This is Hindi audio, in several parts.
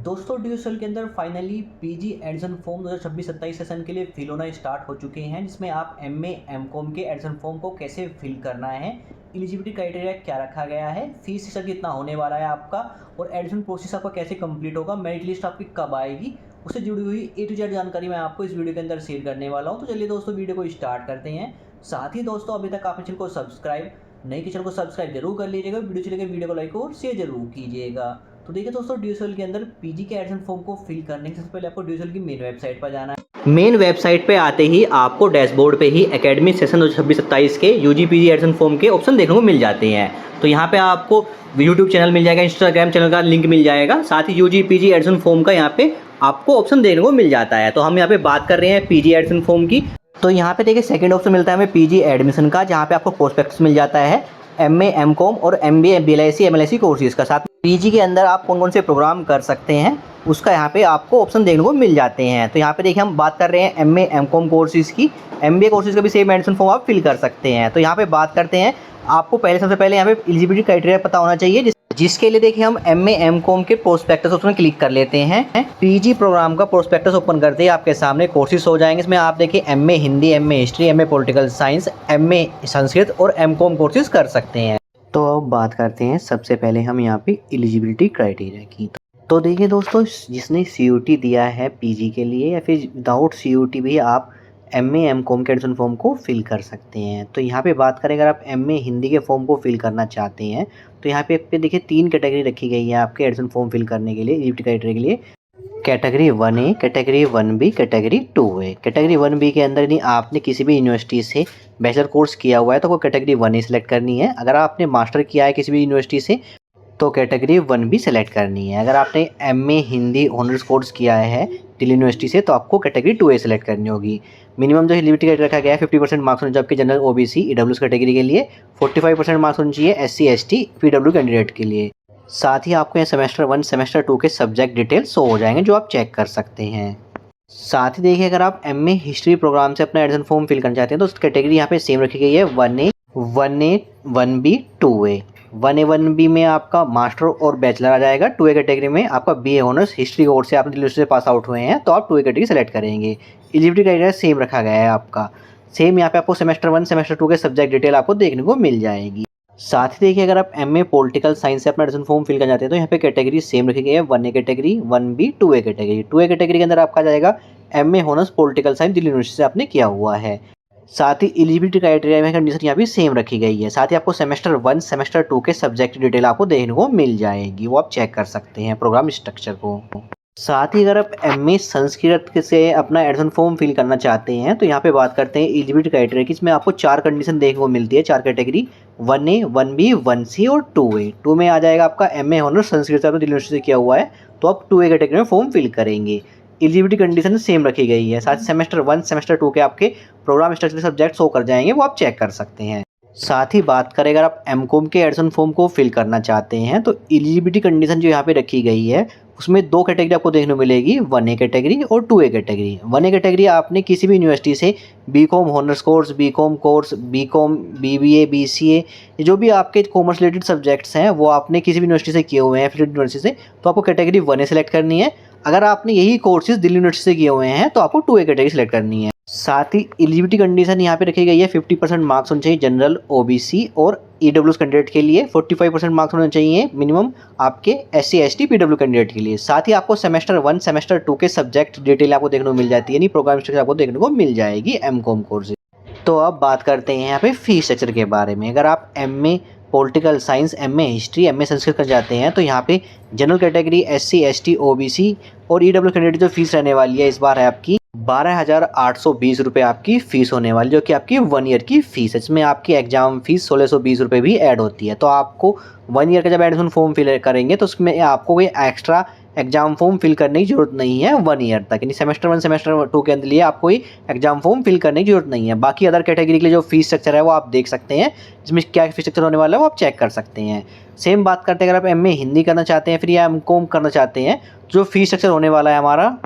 दोस्तों ड्यूसल के अंदर finally PG admission form 2026-27 session के लिए फिल होना स्टार्ट हो चुके हैं, जिसमें आप एमए एमकॉम के एडमिशन फॉर्म को कैसे फिल करना है, एलिजिबिलिटी क्राइटेरिया क्या रखा गया है, फीस स्ट्रक्चर कितना होने वाला है आपका और एडमिशन प्रोसेस आपका कैसे कंप्लीट होगा, मेरिट लिस्ट आपकी कब आएगी, उससे जुड़ी हुई A to Z जानकारी मैं आपको इस वीडियो के अंदर शेयर करने वाला हूँ। तो चलिए दोस्तों वीडियो को स्टार्ट करते हैं। साथ ही दोस्तों अभी तक आपने चैनल को सब्सक्राइब नहीं किया, चैनल को सब्सक्राइब जरूर कर लीजिएगा, वीडियो चलेगा वीडियो को लाइक और शेयर जरूर कीजिएगा। तो देखिए दोस्तों ड्यूसल के अंदर पीजी के एडमिशन फॉर्म को फिल करने से पहले आपको ड्यूसल की मेन वेबसाइट पर जाना है। मेन वेबसाइट पे आते ही आपको डैशबोर्ड पे ही एकेडमिक सेशन 2026-27 के यूजी पीजी एडमिशन फॉर्म के ऑप्शन देखने को मिल जाते हैं। तो यहाँ पे आपको यूट्यूब चैनल मिल जाएगा, इंस्टाग्राम चैनल का लिंक मिल जाएगा, साथ ही यूजी पीजी एडमिशन फॉर्म का यहाँ पे आपको ऑप्शन देखने को मिल जाता है। तो हम यहाँ पे बात कर रहे हैं पीजी एडमिशन फॉर्म की। तो यहाँ पे देखिए सेकंड ऑप्शन मिलता है हमें पीजी एडमिशन का, जहाँ पे आपको प्रोस्पेक्टस मिल जाता है एमए एमकॉम और एमबीए बीएलआईसी एमएलआईसी कोर्सेज का। साथ पीजी के अंदर आप कौन कौन से प्रोग्राम कर सकते हैं उसका यहाँ पे आपको ऑप्शन देखने को मिल जाते हैं। तो यहाँ पे देखिए हम बात कर रहे हैं एमए एमकॉम कोर्सेज की, एमबीए कोर्सेज का भी सेम एडमिशन फॉर्म आप फिल कर सकते हैं। तो यहाँ पे बात करते हैं, आपको सबसे पहले यहाँ पे एलिजिबिलिटी क्राइटेरिया पता होना चाहिए, जिसके लिए देखिए हम एमए एमकॉम के प्रोस्पेक्टस ऑप्शन क्लिक कर लेते हैं। पीजी प्रोग्राम का प्रोस्पेक्टस ओपन करते ही आपके सामने कोर्सेज हो जाएंगे। इसमें आप देखिए MA Hindi, MA history, MA political science, MA Sanskrit और एमकॉम कोर्सेज कर सकते हैं। तो अब बात करते हैं सबसे पहले हम यहाँ पे एलिजिबिलिटी क्राइटेरिया की। तो देखिए दोस्तों, जिसने सीयूटी दिया है पीजी के लिए या फिर विदाउट सीयूटी भी आप एमए एमकॉम के एडमिशन फॉर्म को फिल कर सकते हैं। तो यहाँ पे बात करें, अगर आप एमए हिंदी के फॉर्म को फिल करना चाहते हैं तो यहाँ पे देखिए 3 कैटेगरी रखी गई है आपके एडमिशन फॉर्म फिल करने के लिए, एलिजिबिलिटी क्राइटेरिया के लिए। Category 1A, category 1B, category 2A। Category 1B के अंदर यदि आपने किसी भी यूनिवर्सिटी से बैचलर कोर्स किया हुआ है तो वो कैटेगरी 1A सेलेक्ट करनी है। अगर आपने मास्टर किया है किसी भी यूनिवर्सिटी से तो कैटेगरी 1B सेलेक्ट करनी है। अगर आपने एमए हिंदी ऑनर्स कोर्स किया है दिल्ली यूनिवर्सिटी से तो आपको कैटेगरी 2A सेलेक्ट करनी होगी। मिनिमम जो एलिजिबिलिटी क्राइटेरिया रखा गया है 50% मार्क्स होने चाहिए आपके जनरल ओबीसी ईडब्ल्यूएस कैटेगरी के लिए, 45% मार्क्स होने चाहिए एससी एसटी पीडब्ल्यू कैंडिडेट के लिए। साथ ही आपको यहाँ सेमेस्टर 1 सेमेस्टर 2 के सब्जेक्ट डिटेल शो हो जाएंगे जो आप चेक कर सकते हैं। साथ ही देखिए, अगर आप एमए हिस्ट्री प्रोग्राम से अपना एडमिशन फॉर्म फिल करना चाहते हैं तो उस कैटेगरी यहाँ पे सेम रखी गई है 1A 1B 2A। 1A 1B में आपका मास्टर और बैचलर आ जाएगा। 2A कैटेगरी में आपका BA ऑनर्स हिस्ट्री कोर्स से आपने दिल्ली से पास आउट हुए हैं तो आप 2A कैटेगरी सेलेक्ट करेंगे। एलिजिबिलिटी क्राइटेरिया सेम रखा गया है आपका, सेम यहाँ पे आपको सेमेस्टर 1 सेमेस्टर 2 के सब्जेक्ट डिटेल आपको देखने को मिल जाएगी। साथ ही देखिए, अगर आप एमए पॉलिटिकल साइंस से अपना एडमिशन फॉर्म फिल करना चाहते हैं तो यहाँ पे कैटेगरी सेम रखी गई है 1A category 1B 2A category. 2A category के अंदर आपका जाएगा MA honours political science Delhi university से आपने किया हुआ है। साथ ही एलिजिबिलिटी क्राइटेरिया में कंडीशन यहाँ भी सेम रखी गई है। साथ ही आपको सेमेस्टर 1 सेमेस्टर 2 के सब्जेक्ट डिटेल आपको देखने को मिल जाएगी, वो आप चेक कर सकते हैं प्रोग्राम स्ट्रक्चर को। साथ ही अगर आप एमए संस्कृत से अपना एडमिशन फॉर्म फिल करना चाहते हैं तो यहाँ पे बात करते हैं एलिजिबिलिटी क्राइटेरिया की। इसमें आपको 4 कंडीशन देखने को मिलती है, 4 कैटेगरी 1A 1B 1C और 2A। 2 में आ जाएगा आपका एमए ऑनर्स संस्कृत से आपने दिल्ली यूनिवर्सिटी से किया हुआ है तो आप 2A कैटेगरी में फॉर्म फिल करेंगे। एलिजिबिलिटी कंडीशन सेम रखी गई है। साथ सेमेस्टर 1 सेमेस्टर 2 के आपके प्रोग्राम स्ट्रक्चर सब्जेक्ट शो कर जाएंगे, वो आप चेक कर सकते हैं। साथ ही बात करें, अगर आप एमकॉम के एडमिशन फॉर्म को फिल करना चाहते हैं तो एलिजिबिलिटी कंडीशन जो यहाँ पे रखी गई है उसमें 2 कैटेगरी आपको देखने को मिलेगी, 1A कैटेगरी और 2A कैटेगरी। 1A कैटेगरी आपने किसी भी यूनिवर्सिटी से BCom honours course, BCom course, BCom BBA BCA जो भी आपके कॉमर्स रिलेटेड सब्जेक्ट्स हैं वो आपने किसी भी यूनिवर्सिटी से किए हुए हैं फिर यूनिवर्सिटी से तो आपको कैटेगरी 1A सेलेक्ट करनी है। अगर आपने यही कोर्सेज दिल्ली यूनिवर्सिटी से किए हुए हैं तो आपको 2A कैटेगरी सेलेक्ट करनी है। साथ ही एलिजिबिलिटी कंडीशन यहाँ पे रखी गई है 50% मार्क्स होने चाहिए जनरल ओबीसी और ईडब्ल्यूएस कैंडिडेट के लिए, 45% मार्क्स होने चाहिए मिनिमम आपके एससी एसटी पीडब्ल्यू कैंडिडेट के लिए। साथ ही आपको सेमेस्टर 1 सेमेस्टर 2 के सब्जेक्ट डिटेल आपको देखने को मिल जाती है, यानी प्रोग्राम स्ट्रक्चर आपको देखने को मिल जाएगी एमकॉम कोर्स। तो अब बात करते हैं यहाँ पे फीस स्ट्रक्चर के बारे में। अगर आप MA political science, MA history, MA Sanskrit कर जाते हैं तो यहाँ पे general category SC ST OBC और ईडब्ल्यू कैंडिडेट जो फीस रहने वाली है इस बार है आपकी 12,820 रुपये आपकी फ़ीस होने वाली, जो कि आपकी 1 ईयर की फ़ीस है। इसमें आपकी एग्जाम फ़ीस 1620 रुपये भी ऐड होती है। तो आपको 1 ईयर का जब एडमिशन फॉर्म फिल करेंगे तो उसमें आपको कोई एक्स्ट्रा एग्जाम फॉर्म फिल करने की जरूरत नहीं है 1 ईयर तक, यानी सेमेस्टर 1 सेमेस्टर 2 के अंदर लिए आपको कोई एग्जाम फॉर्म फिल करने की जरूरत नहीं है। बाकी अदर कैटेगरी के लिए जो फीस स्ट्रक्चर है वो आप देख सकते हैं, जिसमें क्या फीस स्ट्रक्चर होने वाला है वो आप चेक कर सकते हैं। सेम बात करते हैं, अगर आप एमए हिंदी करना चाहते हैं फिर या एमकॉम करना चाहते हैं, जो फीस स्ट्रक्चर होने वाला है हमारा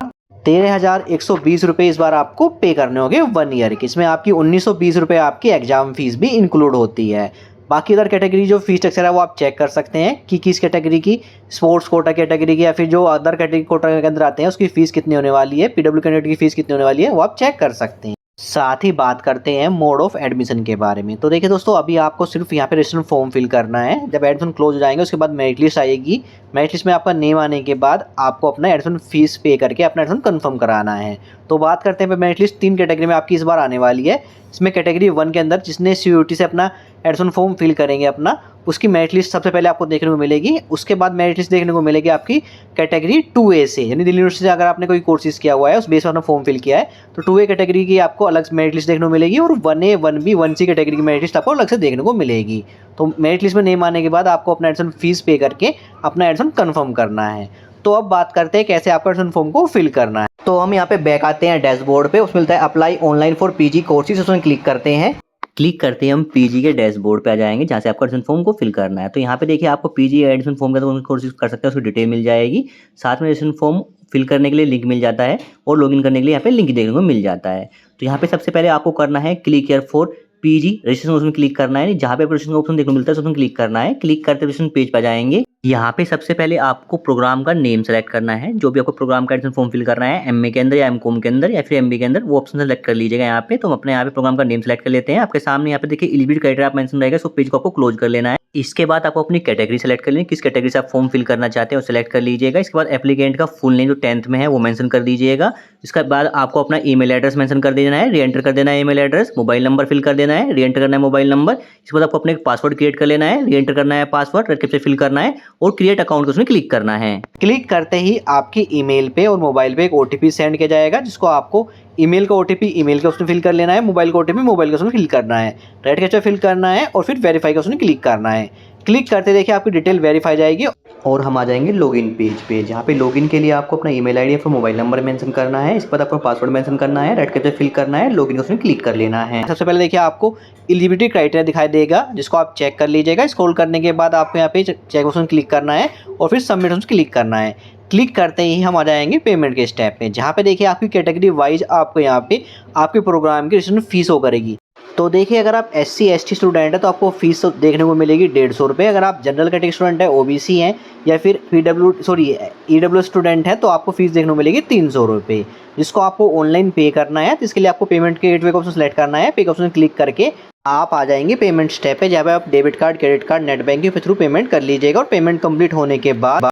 13,120 रुपये इस बार आपको पे करने होंगे 1 ईयर की। इसमें आपकी 1,920 रुपये आपकी एग्जाम फीस भी इंक्लूड होती है। बाकी अदर कैटेगरी जो फीस स्ट्रक्चर है वो आप चेक कर सकते हैं कि किस कैटेगरी की, स्पोर्ट्स कोटा कैटेगरी की या फिर जो अदर कैटेगरी कोटा के अंदर आते हैं उसकी फ़ीस कितनी होने वाली है, पीडब्ल्यू कैंडिडेट की फ़ीस कितनी होने वाली है, वो आप चेक कर सकते हैं। साथ ही बात करते हैं मोड ऑफ एडमिशन के बारे में। तो देखिए दोस्तों, अभी आपको सिर्फ यहाँ पे रजिस्ट्रेशन फॉर्म फिल करना है। जब एडमिशन क्लोज हो जाएंगे उसके बाद मेरिट लिस्ट आएगी। मेरिट लिस्ट में आपका नेम आने के बाद आपको अपना एडमिशन फीस पे करके अपना एडमिशन कंफर्म कराना है। तो बात करते हैं मेरिट लिस्ट 3 कैटेगरी में आपकी इस बार आने वाली है। इसमें कैटेगरी 1 के अंदर जिसने CUET से अपना एडमिशन फॉर्म फिल करेंगे अपना, उसकी मेरिट लिस्ट सबसे पहले आपको देखने को मिलेगी। उसके बाद मेरिट लिस्ट देखने को मिलेगी आपकी कैटेगरी 2A से, यानी दिल्ली यूनिवर्सिटी से अगर आपने कोई कोर्सेज किया हुआ है उस बेस पर अपना फॉर्म फिल किया है तो 2A कैटेगरी की आपको अलग से मेरिट लिस्ट देखने को मिलेगी और 1A 1B 1C कैटेगरी की मेरिट लिस्ट आपको अलग से देखने को मिलेगी। तो मेरिट लिस्ट में नेम आने के बाद आपको अपना एडमिशन फीस पे करके अपना एडमिशन कन्फर्म करना है। तो अब बात करते हैं कैसे आपका एडमिशन फॉर्म को फिल करना है। तो हम यहाँ पे बैक आते हैं डैशबोर्ड पे, उसमें मिलता है apply online for PG courses, उसमें क्लिक करते हैं। क्लिक करते हैं हम PG के डैशबोर्ड पे आ जाएंगे जहाँ से आपको एडमिशन फॉर्म को फिल करना है। तो यहाँ पे देखिए आपको PG एडमिशन फॉर्म का तो कोर्सेज कर सकते हैं, उसकी डिटेल मिल जाएगी। साथ में एडमिशन फॉर्म फिल करने के लिए लिंक मिल जाता है और लॉगिन करने के लिए यहाँ पे लिंक देखने को मिल जाता है। तो यहाँ पे सबसे पहले आपको करना है click here for PG registration, उसमें क्लिक करना है। जहाँ पे रजिस्ट्रेशन का ऑप्शन देखने को मिलता है उसमें क्लिक करना है। क्लिक करते रजिस्ट्रेशन पेज पर जाएंगे। यहाँ पे सबसे पहले आपको प्रोग्राम का नेम सेलेक्ट करना है। जो भी आपको प्रोग्राम का एडमिशन फॉर्म फिल करना है, MA के अंदर या MCOM के अंदर या फिर MBA के अंदर, वो ऑप्शन सेलेक्ट कर लीजिएगा। यहाँ पे तो हम अपने यहाँ पे प्रोग्राम का नेम सेलेक्ट कर लेते हैं। आपके सामने यहाँ पे देखिए एलिजिबिलिटी क्राइटेरिया आप मेंशन रहेगा, सो पेज को आपको क्लोज कर लेना है। इसके बाद आपको अपनी कैटेगरी सेलेक्ट कर लेनी, किस कैटेगरी से आप फॉर्म फिल करना चाहते हैं वो सेलेक्ट कर लीजिएगा। इसके बाद एप्लीकेंट का फुल नेम जो 10th में है वो मेंशन कर दीजिएगा। इसके बाद आपको अपना ईमेल एड्रेस मेंशन कर देना है, रीएंटर कर देना है email address, mobile number fill कर देना है, रीएंटर करना है मोबाइल नंबर। इसके बाद आपको अपने पासवर्ड क्रिएट कर लेना है, रीएंटर करना है पासवर्ड, रेड कैप्चा फिल करना है और क्रिएट अकाउंट उसमें क्लिक करना है। क्लिक करते ही आपकी ईमेल पे और मोबाइल पे एक OTP सेंड किया जाएगा, जिसको आपको ईमेल का OTP ईमेल के उसमें फिल कर लेना है, मोबाइल का OTP मोबाइल के उसमें फिल करना है, रेड कैप्चा फिल करना है और फिर वेरीफाई का उसमें क्लिक करना है। क्लिक करते देखिए आपकी डिटेल वेरीफाई जाएगी और हम आ जाएंगे लॉगिन पेज पे, जहाँ पे लॉगिन के लिए आपको अपना ईमेल आईडी या फिर मोबाइल नंबर मेंशन करना है। इसके बाद आपको पासवर्ड मेंशन करना है, रेड कैप्चा फिल करना है, लॉगिन उसमें क्लिक कर लेना है। सबसे पहले देखिए आपको एलिजिबिलिटी क्राइटेरिया दिखाई देगा, जिसको आप चेक कर लीजिएगा। स्क्रॉल करने के बाद आपको यहाँ पे चेक ऑप्शन क्लिक करना है और फिर सबमिट ऑप्शन क्लिक करना है। क्लिक करते ही हम आ जाएंगे पेमेंट के स्टेप पे, जहाँ पे देखिए आपकी कैटेगरी वाइज आपको यहाँ पे आपके प्रोग्राम की रजिस्ट्रेशन फीस हो करेगी। तो देखिए अगर आप SC ST स्टूडेंट है तो आपको फीस देखने को मिलेगी 150 रुपये। अगर आप जनरल कैटेगरी स्टूडेंट है, OBC हैं या फिर EWS स्टूडेंट है तो आपको फीस देखने को मिलेगी 300 रुपये, जिसको आपको ऑनलाइन पे करना है। तो इसके लिए आपको पेमेंट के गेटवे का ऑप्शन सेलेक्ट करना है। पे का ऑप्शन क्लिक करके आप आ जाएंगे पेमेंट स्टेप पे, जहाँ पे आप debit card, credit card, net banking के थ्रू पेमेंट कर लीजिएगा और पेमेंट कंप्लीट होने के बाद